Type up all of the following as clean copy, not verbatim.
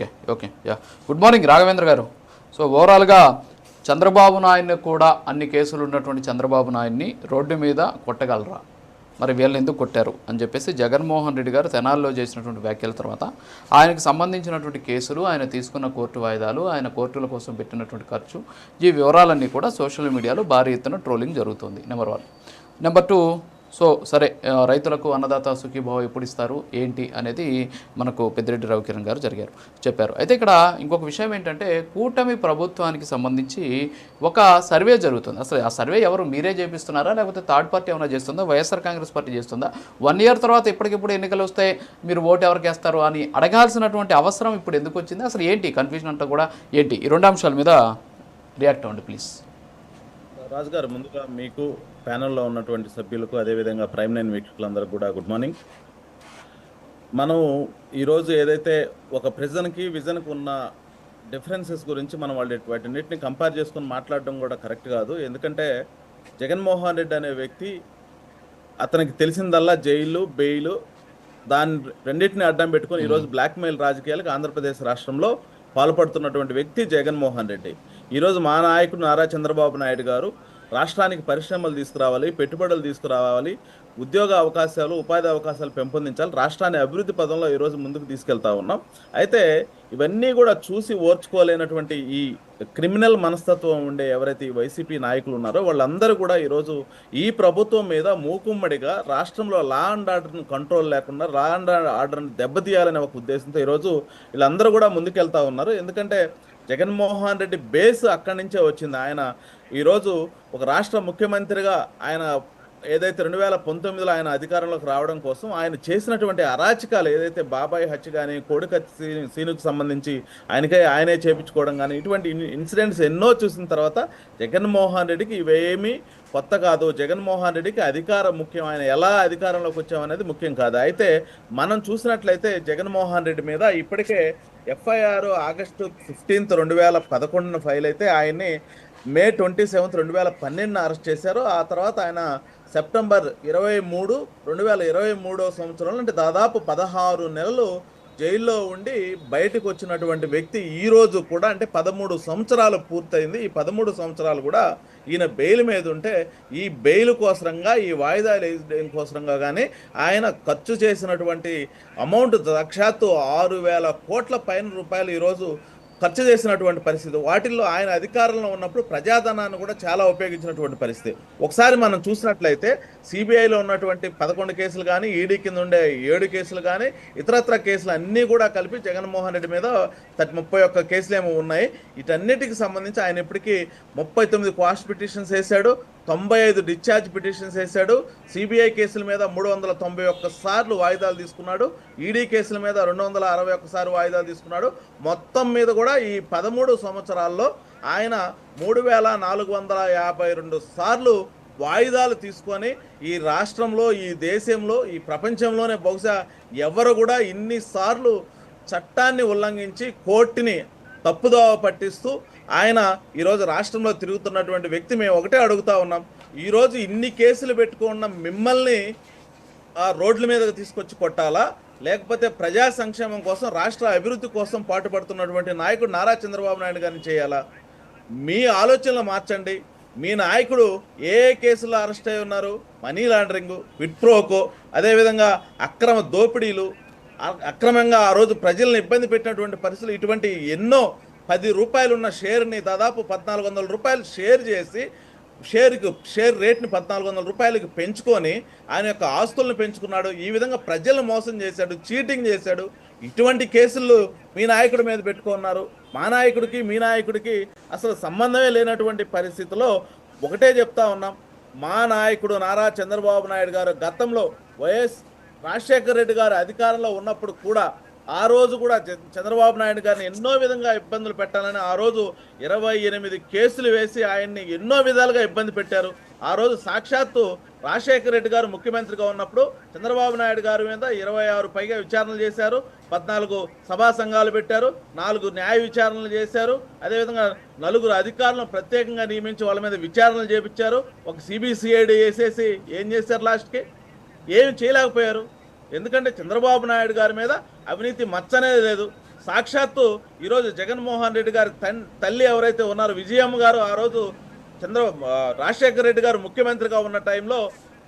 Okay okay yeah good morning Raghavendra గారు. So ఓవరాల్గా చంద్రబాబు నాయుడిని కూడా అన్ని కేసులు ఉన్నటువంటి చంద్రబాబు నాయుడిని రోడ్డు మీద కొట్టగలరా, మరి వీళ్ళని ఎందుకు కొట్టారు అని చెప్పేసి జగన్మోహన్ రెడ్డి గారు తెనాల్లో చేసినటువంటి వ్యాఖ్యల తర్వాత ఆయనకు సంబంధించినటువంటి కేసులు, ఆయన తీసుకున్న కోర్టు వాయిదాలు, ఆయన కోర్టుల కోసం పెట్టినటువంటి ఖర్చు, ఈ వివరాలన్నీ కూడా సోషల్ మీడియాలో భారీ ఎత్తున ట్రోలింగ్ జరుగుతుంది. నెంబర్ 1. నెంబర్ 2, సో సరే రైతులకు అన్నదాత సుఖీభావ ఎప్పుడు ఇస్తారు ఏంటి అనేది మనకు పెద్దిరెడ్డి రవికిరణ్ గారు చెప్పారు. అయితే ఇక్కడ ఇంకొక విషయం ఏంటంటే కూటమి ప్రభుత్వానికి సంబంధించి ఒక సర్వే జరుగుతుంది. అసలు ఆ సర్వే ఎవరు, మీరే చేపిస్తున్నారా లేకపోతే థర్డ్ పార్టీ ఏమైనా చేస్తుందా, వైఎస్ఆర్ కాంగ్రెస్ పార్టీ చేస్తుందా? 1 ఇయర్ తర్వాత ఇప్పటికిప్పుడు ఎన్నికలు వస్తాయి, మీరు ఓటు ఎవరికి వేస్తారు అని అడగాల్సినటువంటి అవసరం ఇప్పుడు ఎందుకు వచ్చింది? అసలు ఏంటి కన్ఫ్యూజన్ అంతా కూడా ఏంటి? ఈ 2 అంశాల మీద రియాక్ట్ అవ్వండి ప్లీజ్. రాజుగారు, ముందుగా మీకు ప్యానెల్లో ఉన్నటువంటి సభ్యులకు అదేవిధంగా ప్రైమ్ 9 వీక్షకులందరికీ కూడా గుడ్ మార్నింగ్. మనం ఈరోజు ఏదైతే ఒక ప్రెజన్కి విజన్కి ఉన్న డిఫరెన్సెస్ గురించి మనం వాటిన్నిటిని కంపేర్ చేసుకొని మాట్లాడడం కూడా కరెక్ట్ కాదు. ఎందుకంటే జగన్మోహన్ రెడ్డి అనే వ్యక్తి, అతనికి తెలిసిందల్లా జైలు, బెయిలు, దాని రెండింటిని అడ్డం పెట్టుకొని ఈరోజు బ్లాక్మెయిల్ రాజకీయాలకు ఆంధ్రప్రదేశ్ రాష్ట్రంలో పాల్పడుతున్నటువంటి వ్యక్తి జగన్మోహన్ రెడ్డి. ఈరోజు మా నాయకుడు నారా చంద్రబాబు నాయుడు గారు రాష్ట్రానికి పరిశ్రమలు తీసుకురావాలి, పెట్టుబడులు తీసుకురావాలి, ఉద్యోగ అవకాశాలు, ఉపాధి అవకాశాలు పెంపొందించాలి, రాష్ట్రాన్ని అభివృద్ధి పదంలో ఈరోజు ముందుకు తీసుకెళ్తా ఉన్నాం. అయితే ఇవన్నీ కూడా చూసి ఓర్చుకోలేనటువంటి ఈ క్రిమినల్ మనస్తత్వం ఉండే ఎవరైతే ఈ వైసీపీ నాయకులు ఉన్నారో వాళ్ళందరూ కూడా ఈరోజు ఈ ప్రభుత్వం మీద మూకుమ్మడిగా రాష్ట్రంలో లా అండ్ ఆర్డర్ని కంట్రోల్ లేకుండా లా అండ్ ఆర్డర్ని దెబ్బతీయాలనే ఒక ఉద్దేశంతో ఈరోజు వీళ్ళందరూ కూడా ముందుకెళ్తా ఉన్నారు. ఎందుకంటే జగన్మోహన్ రెడ్డి బేస్ అక్కడి నుంచే వచ్చింది. ఆయన ఈరోజు ఒక రాష్ట్ర ముఖ్యమంత్రిగా ఆయన ఏదైతే 2019లో ఆయన అధికారంలోకి రావడం కోసం ఆయన చేసినటువంటి అరాచకాలు, ఏదైతే బాబాయ్ హత్య కానీ, కోడికత్తి సీనుకు సంబంధించి ఆయనే చేపించుకోవడం కానీ, ఇటువంటి ఇన్సిడెంట్స్ ఎన్నో చూసిన తర్వాత జగన్మోహన్ రెడ్డికి ఇవేమీ కొత్త కాదు. జగన్మోహన్ రెడ్డికి అధికారం ముఖ్యం, ఆయన ఎలా అధికారంలోకి వచ్చామనేది ముఖ్యం కాదు. అయితే మనం చూసినట్లయితే జగన్మోహన్ రెడ్డి మీద ఇప్పటికే ఎఫ్ఐఆర్ ఆగస్టు 15, 2011 ఫైల్ అయితే ఆయన్ని మే 27, 2012 అరెస్ట్ చేశారు. ఆ తర్వాత ఆయన సెప్టెంబర్ 23, 2023 సంవత్సరంలో, అంటే దాదాపు 16 నెలలు జైల్లో ఉండి బయటకు వచ్చినటువంటి వ్యక్తి ఈరోజు కూడా, అంటే 13 సంవత్సరాలు పూర్తయింది. ఈ 13 సంవత్సరాలు కూడా ఈయన బెయిల్ మీద ఉంటే ఈ బెయిల్ కోసరంగా, ఈ వాయిదాలు వేయడం కోసరంగా కానీ ఆయన ఖర్చు చేసినటువంటి అమౌంట్ సాక్షాత్తు 6,000 కోట్ల పైన రూపాయలు ఈరోజు ఖర్చు చేసినటువంటి పరిస్థితి. వాటిల్లో ఆయన అధికారంలో ఉన్నప్పుడు ప్రజాధనాన్ని కూడా చాలా ఉపయోగించినటువంటి పరిస్థితి. ఒకసారి మనం చూసినట్లయితే సిబిఐలో ఉన్నటువంటి 11 కేసులు కానీ, ఈడీ కింద ఉండే 7 కేసులు కానీ, ఇతరత్ర కేసులు అన్నీ కూడా కలిపి జగన్మోహన్ రెడ్డి మీద 31 కేసులు ఏమో ఉన్నాయి. వీటన్నిటికి సంబంధించి ఆయన ఇప్పటికీ 39 క్వాష్ పిటిషన్స్ వేశాడు, 95 డిశ్చార్జ్ పిటిషన్స్ వేశాడు. సిబిఐ కేసుల మీద 391 సార్లు వాయిదాలు తీసుకున్నాడు. ఈడీ కేసుల మీద 261 సార్లు వాయిదాలు తీసుకున్నాడు. మొత్తం మీద కూడా ఈ 13 సంవత్సరాల్లో ఆయన 3,452 సార్లు వాయిదాలు తీసుకొని ఈ రాష్ట్రంలో, ఈ దేశంలో, ఈ ప్రపంచంలోనే బహుశా ఎవరు కూడా ఇన్నిసార్లు చట్టాన్ని ఉల్లంఘించి కోర్టుని తప్పుదోవ పట్టిస్తూ ఆయన ఈరోజు రాష్ట్రంలో తిరుగుతున్నటువంటి వ్యక్తి. మేము ఒకటే అడుగుతా ఉన్నాం, ఈరోజు ఇన్ని కేసులు పెట్టుకున్న మిమ్మల్ని ఆ రోడ్ల మీదకి తీసుకొచ్చి కొట్టాలా, లేకపోతే ప్రజా సంక్షేమం కోసం, రాష్ట్ర అభివృద్ధి కోసం పాటుపడుతున్నటువంటి నాయకుడు నారా చంద్రబాబు నాయుడు గారిని చేయాలా? మీ ఆలోచనలు మార్చండి. మీ నాయకుడు ఏ కేసులో అరెస్ట్ అయి ఉన్నారు? మనీ లాండరింగు, విట్ప్రోకో, అదేవిధంగా అక్రమ దోపిడీలు, అక్రమంగా ఆ రోజు ప్రజలను ఇబ్బంది పెట్టినటువంటి పరిస్థితులు, ఇటువంటి ఎన్నో 10 రూపాయలు ఉన్న షేర్ని దాదాపు 1,400 రూపాయలు షేర్ చేసి షేర్ రేట్ని 1,400 రూపాయలకి పెంచుకొని ఆయన యొక్క ఆస్తులను పెంచుకున్నాడు. ఈ విధంగా ప్రజలను మోసం చేశాడు, చీటింగ్ చేశాడు. ఇటువంటి కేసులు మీ నాయకుడి మీద పెట్టుకున్నారు. మా నాయకుడికి మీ నాయకుడికి అసలు సంబంధమే లేనటువంటి పరిస్థితిలో ఒకటే చెప్తా ఉన్నాం, మా నాయకుడు నారా చంద్రబాబు నాయుడు గారు గతంలో వైఎస్ రాజశేఖర రెడ్డి గారు అధికారంలో ఉన్నప్పుడు కూడా, ఆ రోజు కూడా చంద్రబాబు నాయుడు గారిని ఎన్నో విధంగా ఇబ్బందులు పెట్టాలని ఆ రోజు 28 కేసులు వేసి ఆయన్ని ఎన్నో విధాలుగా ఇబ్బంది పెట్టారు. ఆ రోజు సాక్షాత్తు రాజశేఖర రెడ్డి గారు ముఖ్యమంత్రిగా ఉన్నప్పుడు చంద్రబాబు నాయుడు గారి మీద 26 పైగా విచారణలు చేశారు, 14 సభా సంఘాలు పెట్టారు, 4 న్యాయ విచారణలు చేశారు. అదేవిధంగా 4 అధికారులను ప్రత్యేకంగా నియమించి వాళ్ళ మీద విచారణలు చేపించారు. ఒక సిబిసిఐడి వేసేసి ఏం చేశారు? లాస్ట్కి ఏమి చేయలేకపోయారు. ఎందుకంటే చంద్రబాబు నాయుడు గారి మీద అవినీతి మచ్చనేది లేదు. సాక్షాత్తు ఈరోజు జగన్మోహన్ రెడ్డి గారి తల్లి ఎవరైతే ఉన్నారో విజయమ్మ గారు ఆ రోజు రాజశేఖర రెడ్డి గారు ముఖ్యమంత్రిగా ఉన్న టైంలో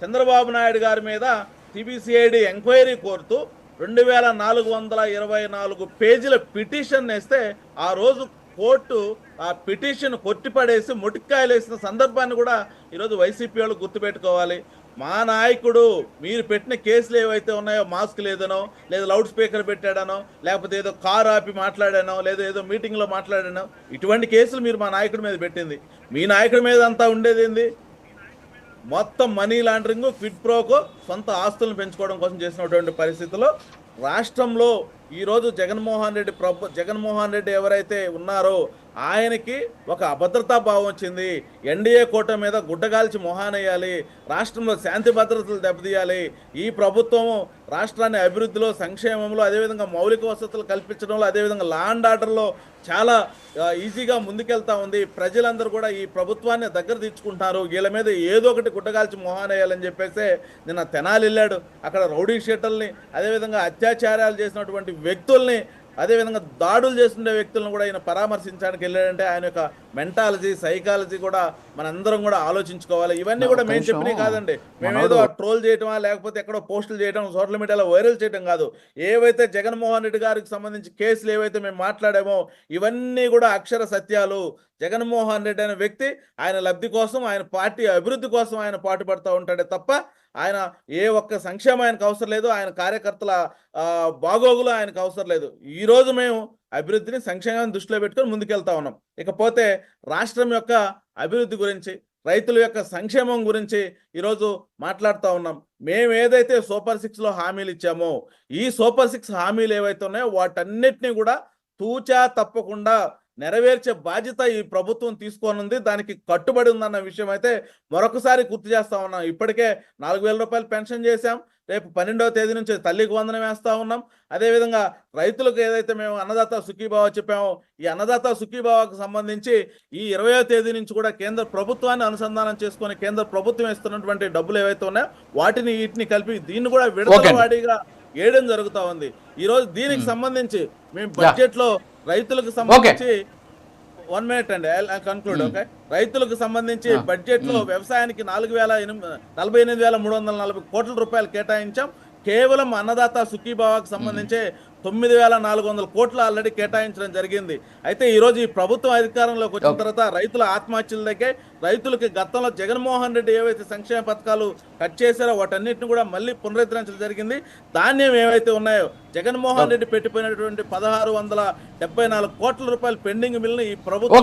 చంద్రబాబు నాయుడు గారి మీద సిబిసిఐడి ఎంక్వైరీ కోరుతూ 2424 పేజీల పిటిషన్ వేస్తే ఆ రోజు కోర్టు ఆ పిటిషన్ కొట్టిపడేసి మొటిక్కాయలు వేసిన సందర్భాన్ని కూడా ఈరోజు వైసీపీ వాళ్ళు గుర్తుపెట్టుకోవాలి. మా నాయకుడు మీరు పెట్టిన కేసులు ఏవైతే ఉన్నాయో మాస్క్ లేదనో, లేదా లౌడ్ స్పీకర్ పెట్టాడనో, లేకపోతే ఏదో కారు ఆపి మాట్లాడానో, లేదా ఏదో మీటింగ్లో మాట్లాడానో, ఇటువంటి కేసులు మీరు మా నాయకుడి మీద పెట్టింది. మీ నాయకుడి మీద అంతా ఉండేది ఏంది? మొత్తం మనీ లాండరింగ్, క్విడ్ ప్రోకో, సొంత ఆస్తులను పెంచుకోవడం కోసం చేసినటువంటి పరిస్థితుల్లో రాష్ట్రంలో ఈరోజు జగన్మోహన్ రెడ్డి ఎవరైతే ఉన్నారో ఆయనకి ఒక అభద్రతా భావం వచ్చింది. ఎన్డీఏ కూటమి మీద గుడ్డగాల్చి మొహానేయాలి, రాష్ట్రంలో శాంతి భద్రతలు దెబ్బతీయాలి. ఈ ప్రభుత్వం రాష్ట్రాన్ని అభివృద్ధిలో, సంక్షేమంలో, అదేవిధంగా మౌలిక వసతులు కల్పించడంలో, అదేవిధంగా లా అండ్ ఆర్డర్లో చాలా ఈజీగా ముందుకెళ్తా ఉంది. ప్రజలందరూ కూడా ఈ ప్రభుత్వాన్ని దగ్గర తెచ్చుకుంటున్నారు. వీళ్ళ మీద ఏదో ఒకటి గుడ్డగాల్చి మొహానేయాలని చెప్పేసి నిన్న తెనాలి వెళ్ళాడు. అక్కడ రౌడీ షీటర్ని, అదేవిధంగా అత్యాచారాలు చేసినటువంటి వ్యక్తుల్ని, అదేవిధంగా దాడులు చేస్తుండే వ్యక్తులను కూడా ఆయన పరామర్శించడానికి వెళ్ళాడంటే ఆయన యొక్క మెంటాలజీ, సైకాలజీ కూడా మనందరం కూడా ఆలోచించుకోవాలి. ఇవన్నీ కూడా మేము చెప్పినవి కాదండి. మేమేదో ట్రోల్ చేయటమా, లేకపోతే ఎక్కడో పోస్టులు చేయడం, సోషల్ మీడియాలో వైరల్ చేయడం కాదు. ఏవైతే జగన్మోహన్ రెడ్డి గారికి సంబంధించి కేసులు ఏవైతే మేము మాట్లాడామో ఇవన్నీ కూడా అక్షర సత్యాలు. జగన్మోహన్ రెడ్డి అనే వ్యక్తి ఆయన లబ్ధి కోసం, ఆయన పార్టీ అభివృద్ధి కోసం ఆయన పాటుపడుతూ ఉంటాడే తప్ప ఆయన ఏ ఒక్క సంక్షేమం ఆయనకు అవసరం లేదు, ఆయన కార్యకర్తల బాగోగులు ఆయనకు అవసరం లేదు. ఈరోజు మేము అభివృద్ధిని, సంక్షేమాన్ని దృష్టిలో పెట్టుకొని ముందుకెళ్తా ఉన్నాం. ఇకపోతే రాష్ట్రం యొక్క అభివృద్ధి గురించి, రైతుల యొక్క సంక్షేమం గురించి ఈరోజు మాట్లాడుతూ ఉన్నాం. మేము ఏదైతే సూపర్ 6లో హామీలు ఇచ్చామో ఈ సూపర్ 6 హామీలు ఏవైతే ఉన్నాయో వాటన్నిటినీ కూడా తూచా తప్పకుండా నెరవేర్చే బాధ్యత ఈ ప్రభుత్వం తీసుకోనుంది. దానికి కట్టుబడి ఉందన్న విషయం అయితే మరొకసారి గుర్తు చేస్తా ఉన్నాం. ఇప్పటికే 4000 రూపాయలు పెన్షన్ చేశాం. రేపు 12వ తేదీ నుంచి తల్లికి వందనం వేస్తా ఉన్నాం. అదేవిధంగా రైతులకు ఏదైతే మేము అన్నదాత సుఖీభావ చెప్పామో ఈ అన్నదాత సుఖీభావకు సంబంధించి ఈ 20వ తేదీ నుంచి కూడా కేంద్ర ప్రభుత్వాన్ని అనుసంధానం చేసుకొని కేంద్ర ప్రభుత్వం ఇస్తున్నటువంటి డబ్బులు ఏవైతే ఉన్నాయో వీటిని కలిపి దీన్ని కూడా విడతల వారీగా వేయడం జరుగుతూ ఉంది. ఈరోజు దీనికి సంబంధింంచి మేము బడ్జెట్లో రైతులకు సంబంధించి 1 minute అండి, కన్క్లూడ్. ఓకే, రైతులకు సంబంధించి బడ్జెట్ లో వ్యవసాయానికి 48,340 కోట్ల రూపాయలు కేటాయించాం. కేవలం అన్నదాత సుఖీభావకు సంబంధించి 9,400 కోట్లు ఆల్రెడీ కేటాయించడం జరిగింది. అయితే ఈరోజు ఈ ప్రభుత్వం అధికారంలోకి వచ్చిన తర్వాత రైతుల ఆత్మహత్యల దగ్గర రైతులకి గతంలో జగన్మోహన్ రెడ్డి ఏవైతే సంక్షేమ పథకాలు కట్ చేశారో వాటన్నిటిని కూడా మళ్ళీ పునరుద్ధరించడం జరిగింది. ధాన్యం ఏవైతే ఉన్నాయో జగన్మోహన్ రెడ్డి పెట్టిపోయినటువంటి 1,674 కోట్ల రూపాయలు పెండింగ్ బిల్లుని ఈ ప్రభుత్వం